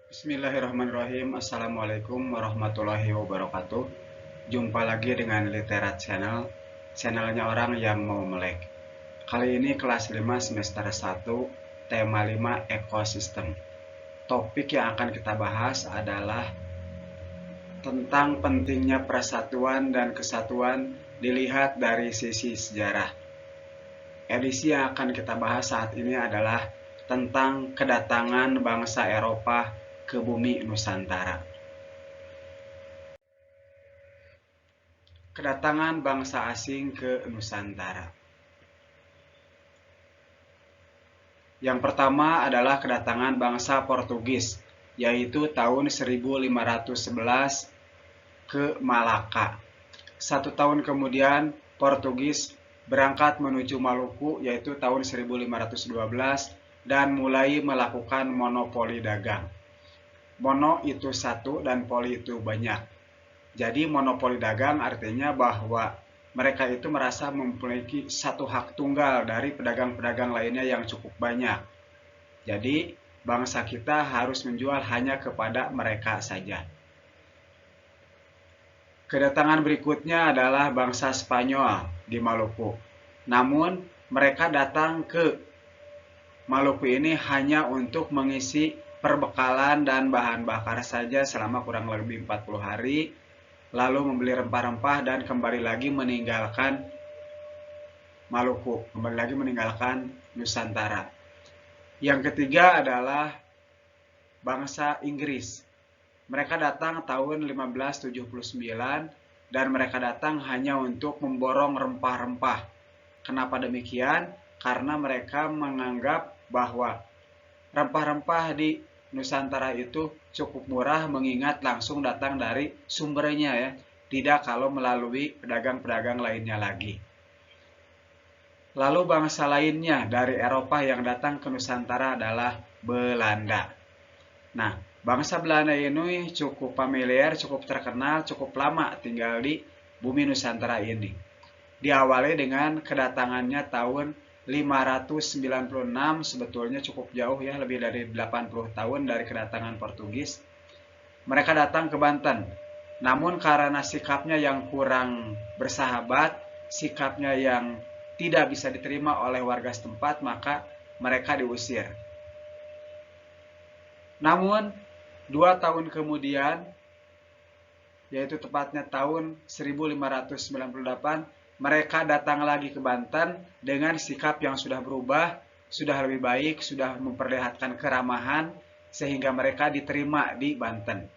Bismillahirrahmanirrahim. Assalamualaikum warahmatullahi wabarakatuh. Jumpa lagi dengan Literat Channel, channelnya orang yang mau melek. Kali ini kelas 5 semester 1, tema 5 ekosistem. Topik yang akan kita bahas adalah tentang pentingnya persatuan dan kesatuan dilihat dari sisi sejarah. Edisi yang akan kita bahas saat ini adalah tentang kedatangan bangsa Eropa ke bumi Nusantara. Kedatangan bangsa asing ke Nusantara. Yang pertama adalah kedatangan bangsa Portugis, yaitu tahun 1511 ke Malaka. 1 tahun kemudian, Portugis berangkat menuju Maluku, yaitu tahun 1512, dan mulai melakukan monopoli dagang. Mono itu satu dan poli itu banyak. Jadi monopoli dagang artinya bahwa mereka itu merasa memiliki satu hak tunggal dari pedagang-pedagang lainnya yang cukup banyak. Jadi bangsa kita harus menjual hanya kepada mereka saja. Kedatangan berikutnya adalah bangsa Spanyol di Maluku. Namun mereka datang ke Maluku ini hanya untuk mengisi perbekalan dan bahan bakar saja selama kurang lebih 40 hari, lalu membeli rempah-rempah dan kembali lagi meninggalkan Maluku, kembali lagi meninggalkan Nusantara. Yang ketiga adalah bangsa Inggris. Mereka datang tahun 1579 dan mereka datang hanya untuk memborong rempah-rempah. Kenapa demikian? Karena mereka menganggap bahwa rempah-rempah di Nusantara itu cukup murah mengingat langsung datang dari sumbernya ya, tidak kalau melalui pedagang-pedagang lainnya lagi. Lalu bangsa lainnya dari Eropa yang datang ke Nusantara adalah Belanda. Nah, bangsa Belanda ini cukup familiar, cukup terkenal, cukup lama tinggal di bumi Nusantara ini. Diawali dengan kedatangannya tahun 596, sebetulnya cukup jauh ya, lebih dari 80 tahun dari kedatangan Portugis. Mereka datang ke Banten. Namun karena sikapnya yang kurang bersahabat, sikapnya yang tidak bisa diterima oleh warga setempat, maka mereka diusir. Namun 2 tahun kemudian, yaitu tepatnya tahun 1598, mereka datang lagi ke Banten dengan sikap yang sudah berubah, sudah lebih baik, sudah memperlihatkan keramahan, sehingga mereka diterima di Banten.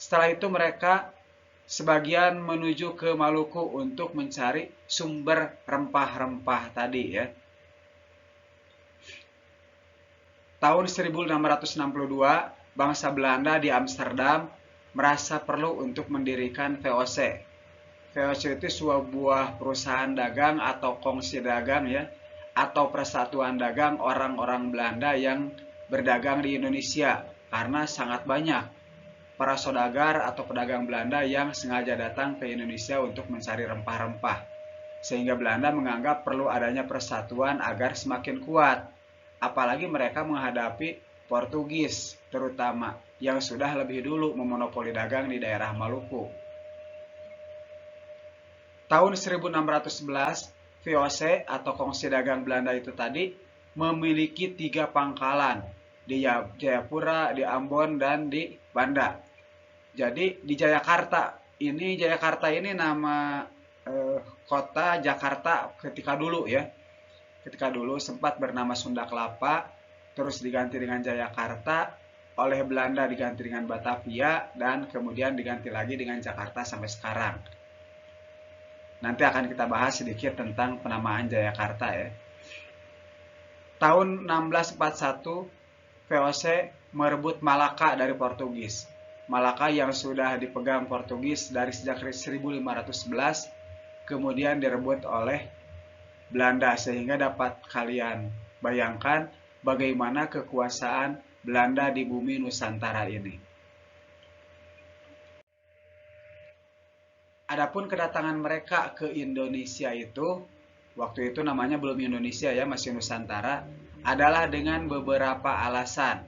Setelah itu mereka sebagian menuju ke Maluku untuk mencari sumber rempah-rempah tadi ya. Tahun 1662, bangsa Belanda di Amsterdam merasa perlu untuk mendirikan VOC. VOC itu sebuah perusahaan dagang atau kongsi dagang ya, atau persatuan dagang orang-orang Belanda yang berdagang di Indonesia, karena sangat banyak para saudagar atau pedagang Belanda yang sengaja datang ke Indonesia untuk mencari rempah-rempah. Sehingga Belanda menganggap perlu adanya persatuan agar semakin kuat. Apalagi mereka menghadapi Portugis terutama yang sudah lebih dulu memonopoli dagang di daerah Maluku. Tahun 1611, VOC atau Kongsi Dagang Belanda itu tadi memiliki 3 pangkalan di Jayapura, di Ambon, dan di Banda. Jadi di Jayakarta ini nama kota Jakarta ketika dulu ya. Ketika dulu sempat bernama Sunda Kelapa, terus diganti dengan Jayakarta, oleh Belanda diganti dengan Batavia, dan kemudian diganti lagi dengan Jakarta sampai sekarang. Nanti akan kita bahas sedikit tentang penamaan Jayakarta ya. Tahun 1641, VOC merebut Malaka dari Portugis. Malaka yang sudah dipegang Portugis dari sejak 1511, kemudian direbut oleh Belanda, sehingga dapat kalian bayangkan bagaimana kekuasaan Belanda di bumi Nusantara ini. Adapun kedatangan mereka ke Indonesia itu, waktu itu namanya belum Indonesia ya, masih Nusantara, adalah dengan beberapa alasan.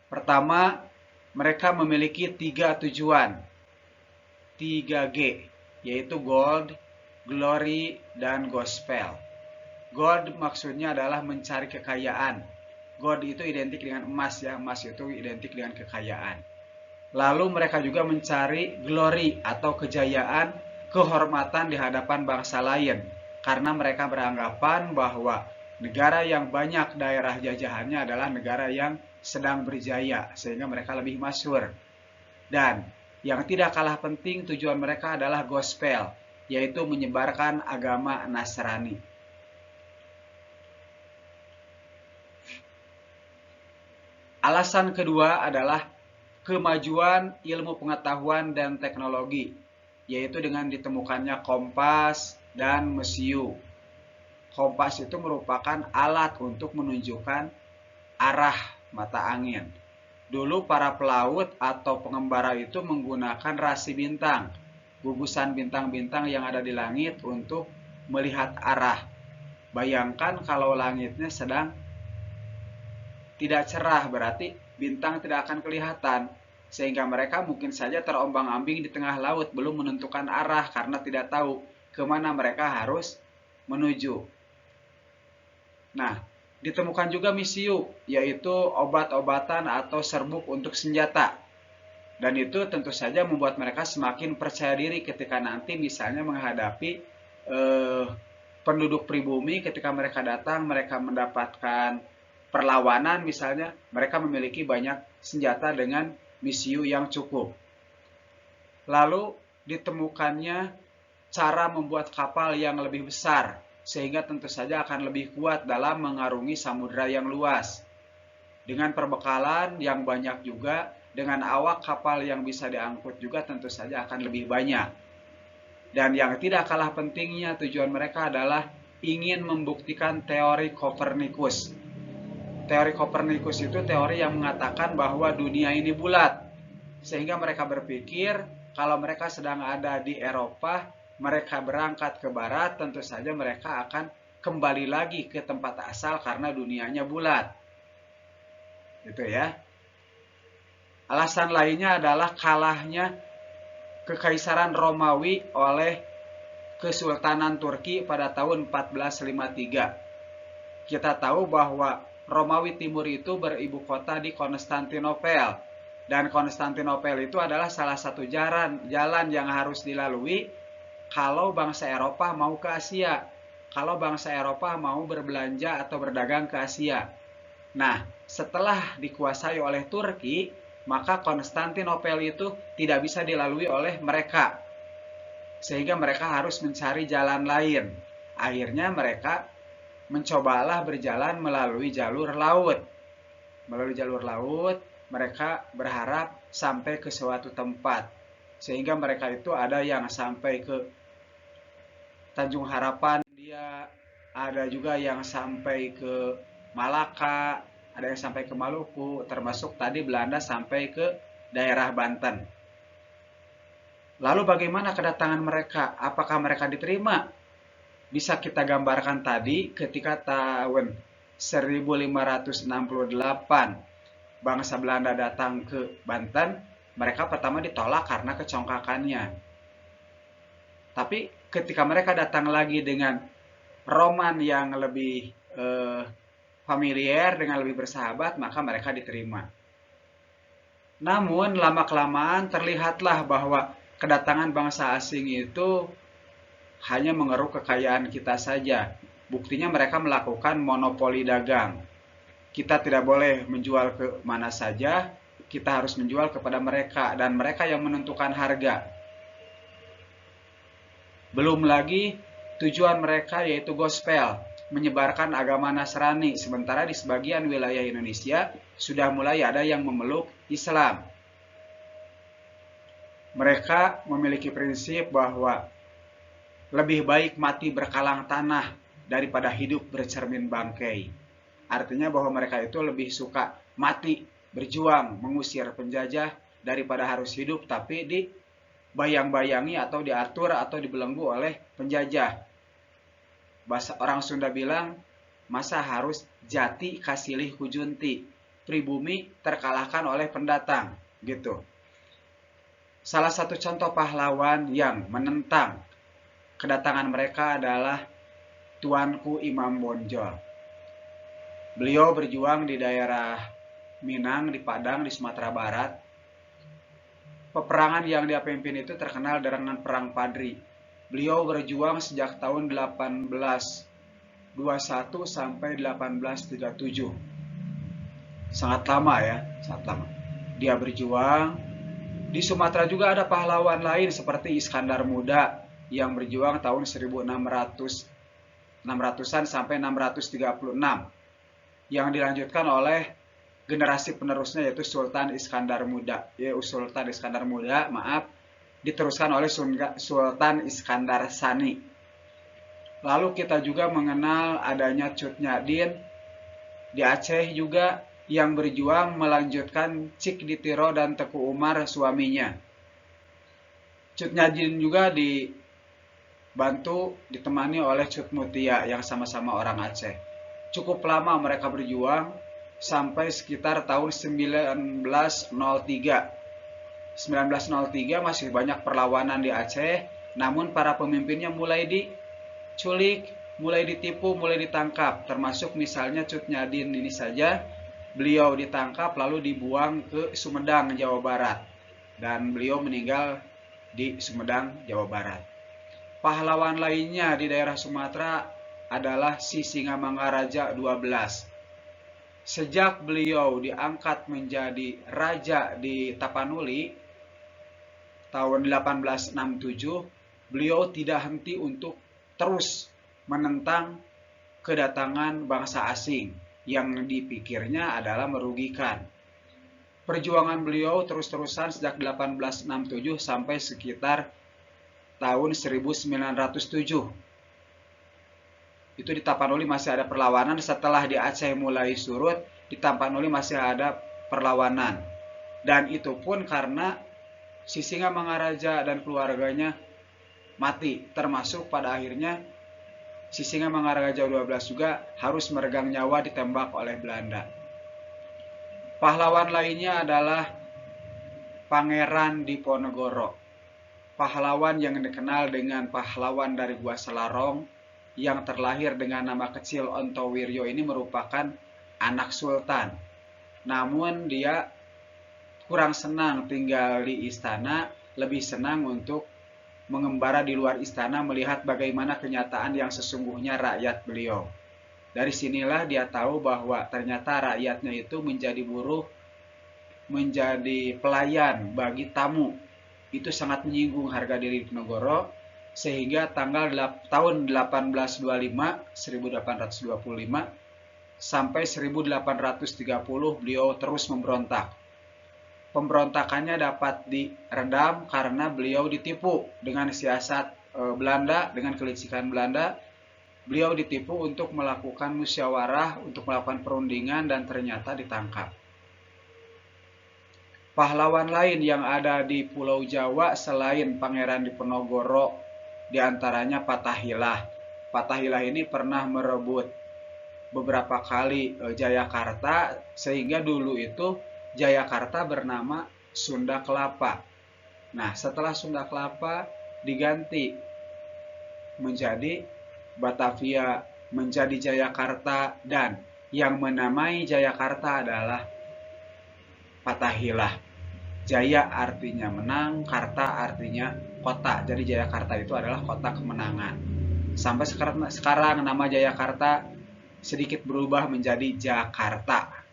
Pertama, mereka memiliki 3 tujuan, 3G, yaitu gold, glory, dan gospel. Gold maksudnya adalah mencari kekayaan. Gold itu identik dengan emas ya, emas itu identik dengan kekayaan. Lalu mereka juga mencari glory atau kejayaan, kehormatan di hadapan bangsa lain. Karena mereka beranggapan bahwa negara yang banyak daerah jajahannya adalah negara yang sedang berjaya, sehingga mereka lebih masyhur. Dan yang tidak kalah penting tujuan mereka adalah gospel, yaitu menyebarkan agama Nasrani. Alasan kedua adalah kemajuan ilmu pengetahuan dan teknologi, yaitu dengan ditemukannya kompas dan mesiu. Kompas itu merupakan alat untuk menunjukkan arah mata angin. Dulu para pelaut atau pengembara itu menggunakan rasi bintang, gugusan bintang-bintang yang ada di langit untuk melihat arah. Bayangkan kalau langitnya sedang tidak cerah, berarti bintang tidak akan kelihatan, sehingga mereka mungkin saja terombang-ambing di tengah laut, belum menentukan arah karena tidak tahu kemana mereka harus menuju. Nah, ditemukan juga mesiu, yaitu obat-obatan atau serbuk untuk senjata. Dan itu tentu saja membuat mereka semakin percaya diri ketika nanti misalnya menghadapi penduduk pribumi. Ketika mereka datang, mereka mendapatkan perlawanan misalnya, mereka memiliki banyak senjata dengan mesiu yang cukup. Lalu ditemukannya cara membuat kapal yang lebih besar, sehingga tentu saja akan lebih kuat dalam mengarungi samudera yang luas. Dengan perbekalan yang banyak juga, dengan awak kapal yang bisa diangkut juga tentu saja akan lebih banyak. Dan yang tidak kalah pentingnya tujuan mereka adalah ingin membuktikan teori Kopernikus. Teori Kopernikus itu teori yang mengatakan bahwa dunia ini bulat. Sehingga mereka berpikir kalau mereka sedang ada di Eropa, mereka berangkat ke barat, tentu saja mereka akan kembali lagi ke tempat asal karena dunianya bulat. Gitu ya. Alasan lainnya adalah kalahnya Kekaisaran Romawi oleh Kesultanan Turki pada tahun 1453. Kita tahu bahwa Romawi Timur itu beribu kota di Konstantinopel. Dan Konstantinopel itu adalah salah satu jalan yang harus dilalui kalau bangsa Eropa mau ke Asia. Kalau bangsa Eropa mau berbelanja atau berdagang ke Asia. Nah, setelah dikuasai oleh Turki, maka Konstantinopel itu tidak bisa dilalui oleh mereka. Sehingga mereka harus mencari jalan lain. Akhirnya mereka mencobalah berjalan melalui jalur laut. Melalui jalur laut, mereka berharap sampai ke suatu tempat. Sehingga mereka itu ada yang sampai ke Tanjung Harapan, ada juga yang sampai ke Malaka, ada yang sampai ke Maluku, termasuk tadi Belanda sampai ke daerah Banten. Lalu bagaimana kedatangan mereka? Apakah mereka diterima? Bisa kita gambarkan tadi ketika tahun 1568 bangsa Belanda datang ke Banten, mereka pertama ditolak karena kecongkakannya. Tapi ketika mereka datang lagi dengan roman yang lebih familiar, dengan lebih bersahabat, maka mereka diterima. Namun lama-kelamaan terlihatlah bahwa kedatangan bangsa asing itu hanya mengeruk kekayaan kita saja. Buktinya mereka melakukan monopoli dagang. Kita tidak boleh menjual ke mana saja, kita harus menjual kepada mereka, dan mereka yang menentukan harga. Belum lagi tujuan mereka yaitu gospel, menyebarkan agama Nasrani, sementara di sebagian wilayah Indonesia sudah mulai ada yang memeluk Islam. Mereka memiliki prinsip bahwa lebih baik mati berkalang tanah daripada hidup bercermin bangkai. Artinya bahwa mereka itu lebih suka mati, berjuang, mengusir penjajah, daripada harus hidup tapi dibayang-bayangi atau diatur atau dibelenggu oleh penjajah. Bahasa orang Sunda bilang, masa harus jati kasilih kujunti. pribumi terkalahkan oleh pendatang, gitu. Salah satu contoh pahlawan yang menentang kedatangan mereka adalah Tuanku Imam Bonjol. Beliau berjuang di daerah Minang, di Padang, di Sumatera Barat. Peperangan yang dia pimpin itu terkenal dengan Perang Padri. Beliau berjuang sejak tahun 1821 sampai 1837. Sangat lama ya, sangat lama. Dia berjuang. Di Sumatera juga ada pahlawan lain seperti Iskandar Muda yang berjuang tahun 600-an sampai 636, yang dilanjutkan oleh generasi penerusnya yaitu Sultan Iskandar Muda. Diteruskan oleh Sultan Iskandar Sani. Lalu kita juga mengenal adanya Cut Nyadin di Aceh juga, yang berjuang melanjutkan Cik Ditiro dan Teku Umar suaminya. Cut Nyadin juga ditemani oleh Cut Mutia yang sama-sama orang Aceh. Cukup lama mereka berjuang sampai sekitar tahun 1903. 1903 masih banyak perlawanan di Aceh, namun para pemimpinnya mulai diculik, mulai ditipu, mulai ditangkap. Termasuk misalnya Cut Nyadin ini saja, beliau ditangkap lalu dibuang ke Sumedang, Jawa Barat. Dan beliau meninggal di Sumedang, Jawa Barat. Pahlawan lainnya di daerah Sumatera adalah Sisingamangaraja 12. Sejak beliau diangkat menjadi raja di Tapanuli tahun 1867, beliau tidak henti untuk terus menentang kedatangan bangsa asing yang dipikirnya adalah merugikan. Perjuangan beliau terus-terusan sejak 1867 sampai sekitar tahun 1907. Itu di Tapanuli masih ada perlawanan. Setelah di Aceh mulai surut, di Tapanuli masih ada perlawanan. Dan itu pun karena Sisingamangaraja dan keluarganya mati. Termasuk pada akhirnya Sisingamangaraja 12 juga harus meregang nyawa ditembak oleh Belanda. Pahlawan lainnya adalah Pangeran Diponegoro. Pahlawan yang dikenal dengan pahlawan dari Gua Selarong, yang terlahir dengan nama kecil Ontowiryo ini merupakan anak sultan. Namun dia kurang senang tinggal di istana, lebih senang untuk mengembara di luar istana melihat bagaimana kenyataan yang sesungguhnya rakyat beliau. Dari sinilah dia tahu bahwa ternyata rakyatnya itu menjadi buruh, menjadi pelayan bagi tamu. Itu sangat menyinggung harga diri Diponegoro, sehingga tahun 1825 sampai 1830 beliau terus memberontak. Pemberontakannya dapat diredam karena beliau ditipu dengan siasat Belanda, dengan kelicikan Belanda. Beliau ditipu untuk melakukan musyawarah, untuk melakukan perundingan, dan ternyata ditangkap. Pahlawan lain yang ada di Pulau Jawa selain Pangeran Diponegoro, diantaranya Fathahilah. Fathahilah ini pernah merebut beberapa kali Jayakarta, sehingga dulu itu Jayakarta bernama Sunda Kelapa. Nah, setelah Sunda Kelapa diganti menjadi Batavia, menjadi Jayakarta, dan yang menamai Jayakarta adalah Fathahilah. Jaya artinya menang, Karta artinya kota. Jadi Jayakarta itu adalah kota kemenangan. Sampai sekarang nama Jayakarta sedikit berubah menjadi Jakarta.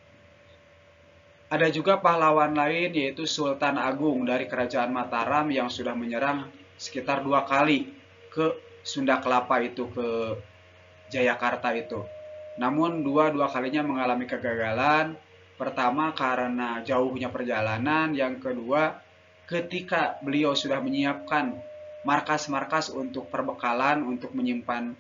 Ada juga pahlawan lain yaitu Sultan Agung dari Kerajaan Mataram yang sudah menyerang sekitar 2 kali ke Sunda Kelapa itu, ke Jayakarta itu. Namun dua kalinya mengalami kegagalan. Pertama karena jauhnya perjalanan, yang kedua ketika beliau sudah menyiapkan markas-markas untuk perbekalan, untuk menyimpan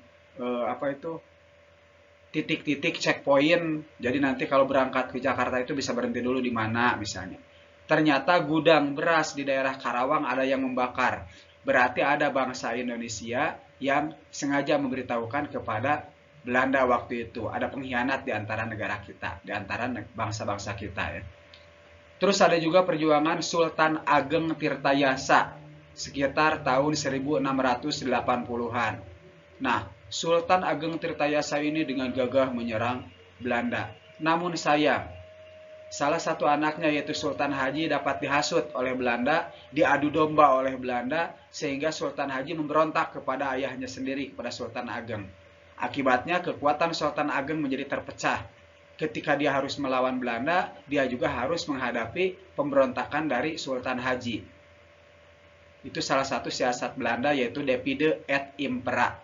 titik-titik checkpoint. Jadi nanti kalau berangkat ke Jakarta itu bisa berhenti dulu di mana misalnya. Ternyata gudang beras di daerah Karawang ada yang membakar. Berarti ada bangsa Indonesia yang sengaja memberitahukan kepada Belanda waktu itu. Ada pengkhianat di antara negara kita, di antara bangsa-bangsa kita ya. Terus ada juga perjuangan Sultan Ageng Tirtayasa sekitar tahun 1680-an. Nah, Sultan Ageng Tirtayasa ini dengan gagah menyerang Belanda. Namun sayang, salah satu anaknya yaitu Sultan Haji dapat dihasut oleh Belanda, diadu domba oleh Belanda, sehingga Sultan Haji memberontak kepada ayahnya sendiri, kepada Sultan Ageng. Akibatnya kekuatan Sultan Ageng menjadi terpecah. Ketika dia harus melawan Belanda, dia juga harus menghadapi pemberontakan dari Sultan Haji. Itu salah satu siasat Belanda, yaitu divide et impera.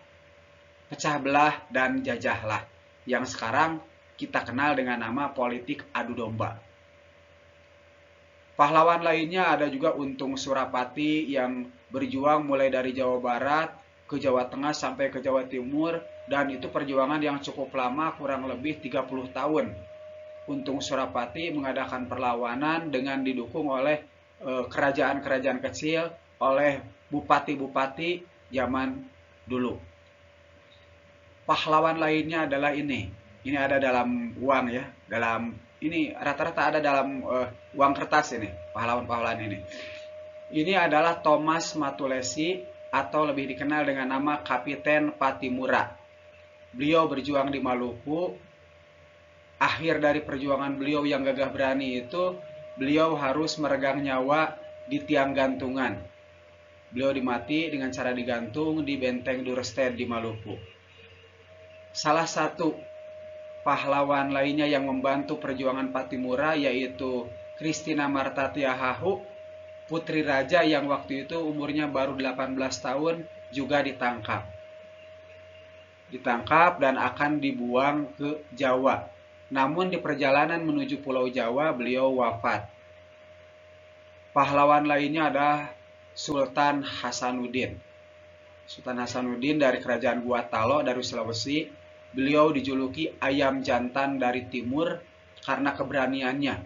Pecah belah dan jajahlah. Yang sekarang kita kenal dengan nama politik adu domba. Pahlawan lainnya ada juga Untung Surapati yang berjuang mulai dari Jawa Barat ke Jawa Tengah sampai ke Jawa Timur, dan itu perjuangan yang cukup lama, kurang lebih 30 tahun. Untung Surapati mengadakan perlawanan dengan didukung oleh kerajaan-kerajaan kecil, oleh bupati-bupati zaman dulu. Pahlawan lainnya adalah ini. Ini ada dalam uang ya, ini rata-rata ada dalam uang kertas ini, pahlawan-pahlawan ini. Ini adalah Thomas Matulesi atau lebih dikenal dengan nama Kapiten Patimura. Beliau berjuang di Maluku. Akhir dari perjuangan beliau yang gagah berani itu, beliau harus meregang nyawa di tiang gantungan. Beliau dimati dengan cara digantung di benteng Durested di Maluku. Salah satu pahlawan lainnya yang membantu perjuangan Patimura yaitu Christina Marta Tiahahu, putri raja yang waktu itu umurnya baru 18 tahun, juga ditangkap dan akan dibuang ke Jawa. Namun di perjalanan menuju Pulau Jawa beliau wafat. Pahlawan lainnya adalah Sultan Hasanuddin. Sultan Hasanuddin dari kerajaan Gua Talo dari Sulawesi. Beliau dijuluki ayam jantan dari timur karena keberaniannya.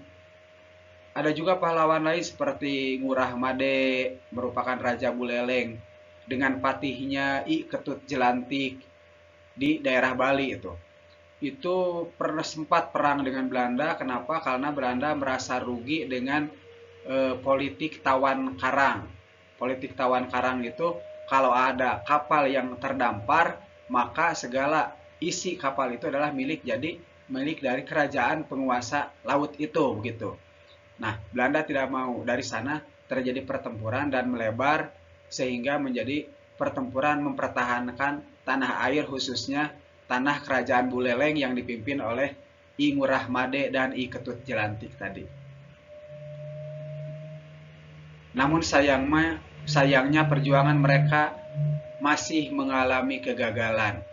Ada juga pahlawan lain seperti Ngurah Made, merupakan Raja Buleleng, dengan patihnya I Ketut Jelantik di daerah Bali itu. Itu pernah sempat perang dengan Belanda. Kenapa? Karena Belanda merasa rugi dengan politik tawan karang. Politik tawan karang itu, kalau ada kapal yang terdampar, maka segala isi kapal itu adalah milik dari kerajaan penguasa laut itu begitu. Nah, Belanda tidak mau. Dari sana terjadi pertempuran dan melebar sehingga menjadi pertempuran mempertahankan tanah air, khususnya tanah kerajaan Buleleng yang dipimpin oleh I Ngurah Made dan I Ketut Jelantik tadi. Namun sayangnya perjuangan mereka masih mengalami kegagalan.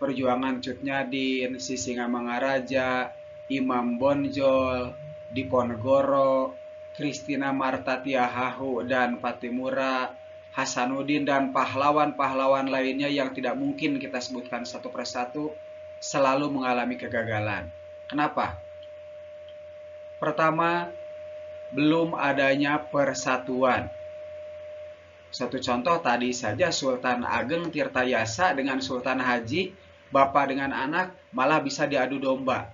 Perjuangan Cut Nyadin, Sisingamangaraja, Imam Bonjol, Diponegoro, Christina Marta Tiahahu dan Patimura, Hasanuddin dan pahlawan-pahlawan lainnya yang tidak mungkin kita sebutkan satu persatu selalu mengalami kegagalan. Kenapa? Pertama, belum adanya persatuan. Satu contoh tadi saja, Sultan Ageng Tirtayasa dengan Sultan Haji, bapak dengan anak, malah bisa diadu domba,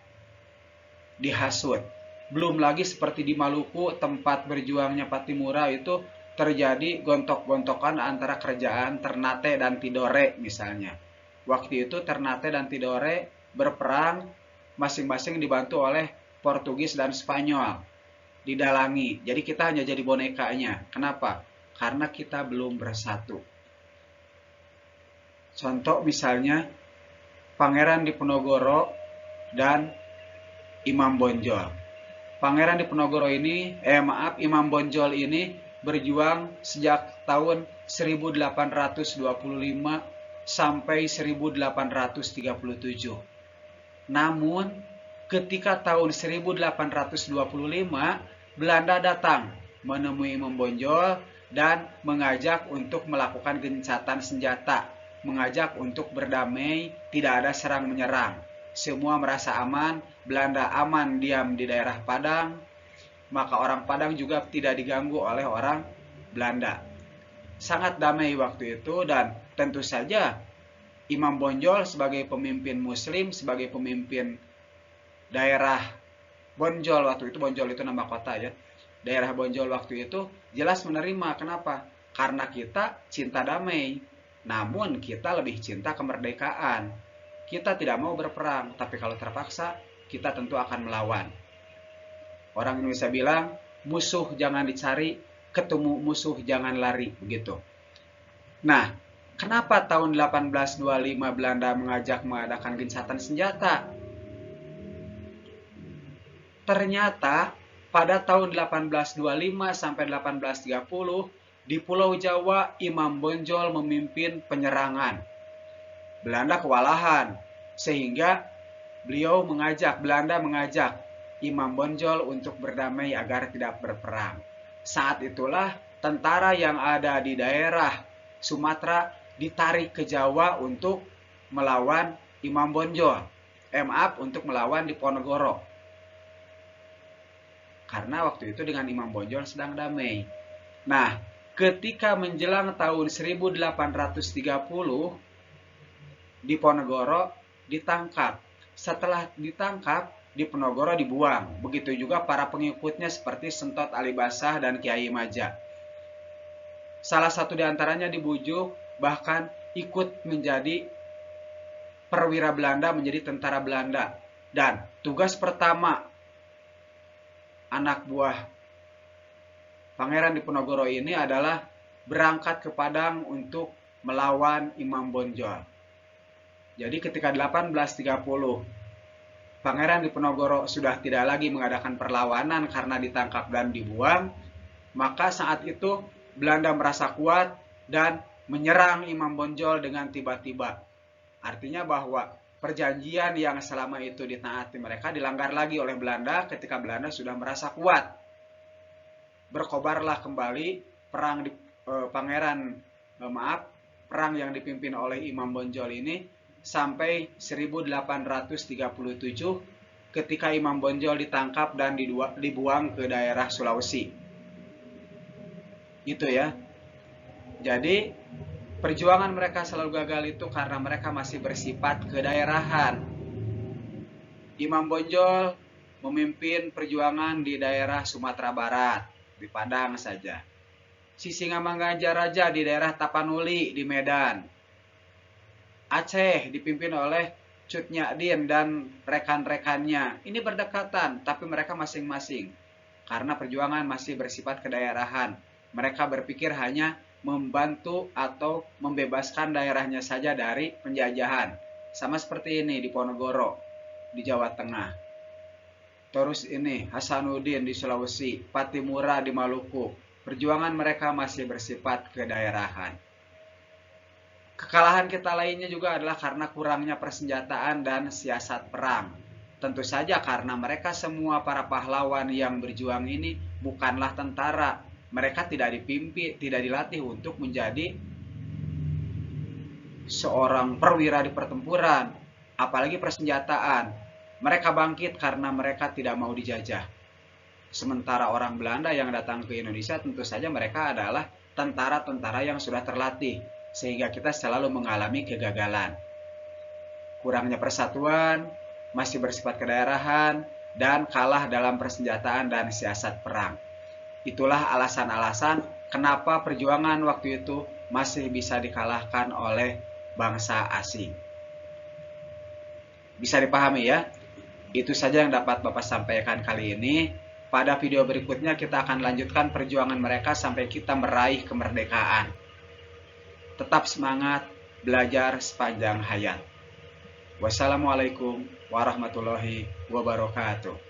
dihasut. Belum lagi seperti di Maluku, tempat berjuangnya Patimura itu terjadi gontok-gontokan antara kerajaan Ternate dan Tidore misalnya. Waktu itu Ternate dan Tidore berperang, masing-masing dibantu oleh Portugis dan Spanyol, didalangi. Jadi kita hanya jadi bonekanya. Kenapa? Karena kita belum bersatu. Contoh misalnya Pangeran Diponegoro dan Imam Bonjol. Pangeran Diponegoro ini, Imam Bonjol ini berjuang sejak tahun 1825 sampai 1837. Namun ketika tahun 1825 Belanda datang menemui Imam Bonjol dan mengajak untuk melakukan gencatan senjata, mengajak untuk berdamai, tidak ada serang menyerang. Semua merasa aman, Belanda aman diam di daerah Padang, maka orang Padang juga tidak diganggu oleh orang Belanda. Sangat damai waktu itu, dan tentu saja Imam Bonjol sebagai pemimpin muslim, sebagai pemimpin daerah Bonjol waktu itu, Bonjol itu nama kota ya, daerah Bonjol waktu itu jelas menerima. Kenapa? Karena kita cinta damai, namun kita lebih cinta kemerdekaan. Kita tidak mau berperang, tapi kalau terpaksa kita tentu akan melawan. Orang Indonesia bilang, musuh jangan dicari, ketemu musuh jangan lari, begitu. Nah, kenapa tahun 1825 Belanda mengadakan gencatan senjata? Ternyata pada tahun 1825 sampai 1830 di Pulau Jawa Imam Bonjol memimpin penyerangan. Belanda kewalahan, sehingga Belanda mengajak Imam Bonjol untuk berdamai agar tidak berperang. Saat itulah tentara yang ada di daerah Sumatera ditarik ke Jawa untuk melawan Imam Bonjol. Untuk melawan Diponegoro. Karena waktu itu dengan Imam Bonjol sedang damai. Nah, ketika menjelang tahun 1830, Diponegoro ditangkap. Setelah ditangkap, Diponegoro dibuang. Begitu juga para pengikutnya seperti Sentot Alibasah dan Kiai Maja. Salah satu di antaranya dibujuk, bahkan ikut menjadi perwira Belanda, menjadi tentara Belanda. Dan tugas pertama anak buah Pangeran Diponegoro ini adalah berangkat ke Padang untuk melawan Imam Bonjol. Jadi ketika 1830 Pangeran Diponegoro sudah tidak lagi mengadakan perlawanan karena ditangkap dan dibuang, maka saat itu Belanda merasa kuat dan menyerang Imam Bonjol dengan tiba-tiba. Artinya bahwa perjanjian yang selama itu ditaati mereka dilanggar lagi oleh Belanda ketika Belanda sudah merasa kuat. Berkobarlah kembali perang perang yang dipimpin oleh Imam Bonjol ini sampai 1837 ketika Imam Bonjol ditangkap dan dibuang ke daerah Sulawesi. Itu ya. Jadi perjuangan mereka selalu gagal itu karena mereka masih bersifat kedaerahan. Imam Bonjol memimpin perjuangan di daerah Sumatera Barat, di Padang saja. Sisingamangaraja Raja di daerah Tapanuli di Medan. Aceh dipimpin oleh Cut Nyak dan rekan-rekannya. Ini berdekatan, tapi mereka masing-masing. Karena perjuangan masih bersifat kedaerahan. Mereka berpikir hanya membantu atau membebaskan daerahnya saja dari penjajahan. Sama seperti ini di Ponorogo, di Jawa Tengah. Terus ini Hasanuddin di Sulawesi, Patimura di Maluku. Perjuangan mereka masih bersifat kedaerahan. Kekalahan kita lainnya juga adalah karena kurangnya persenjataan dan siasat perang. Tentu saja karena mereka semua para pahlawan yang berjuang ini bukanlah tentara. Mereka tidak dilatih untuk menjadi seorang perwira di pertempuran, apalagi persenjataan. Mereka bangkit karena mereka tidak mau dijajah. Sementara orang Belanda yang datang ke Indonesia tentu saja mereka adalah tentara-tentara yang sudah terlatih. Sehingga kita selalu mengalami kegagalan. Kurangnya persatuan, masih bersifat kedaerahan, dan kalah dalam persenjataan dan siasat perang. Itulah alasan-alasan kenapa perjuangan waktu itu masih bisa dikalahkan oleh bangsa asing. Bisa dipahami ya? Itu saja yang dapat Bapak sampaikan kali ini. Pada video berikutnya kita akan lanjutkan perjuangan mereka sampai kita meraih kemerdekaan. Tetap semangat, belajar sepanjang hayat. Wassalamualaikum warahmatullahi wabarakatuh.